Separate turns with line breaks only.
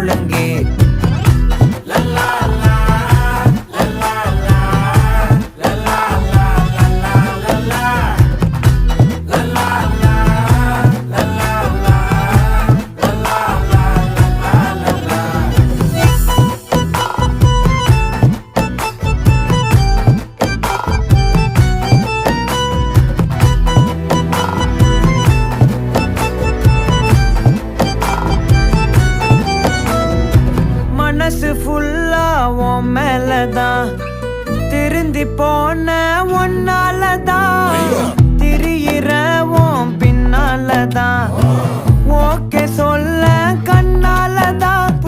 முழங்கே. மனசு ஃபுல்லா உன் மேலதான், திருந்தி போன ஒன்னாலதான், திரியிற உன் பின்னாலதான், ஓகே சொல்ல கண்ணாலதான்,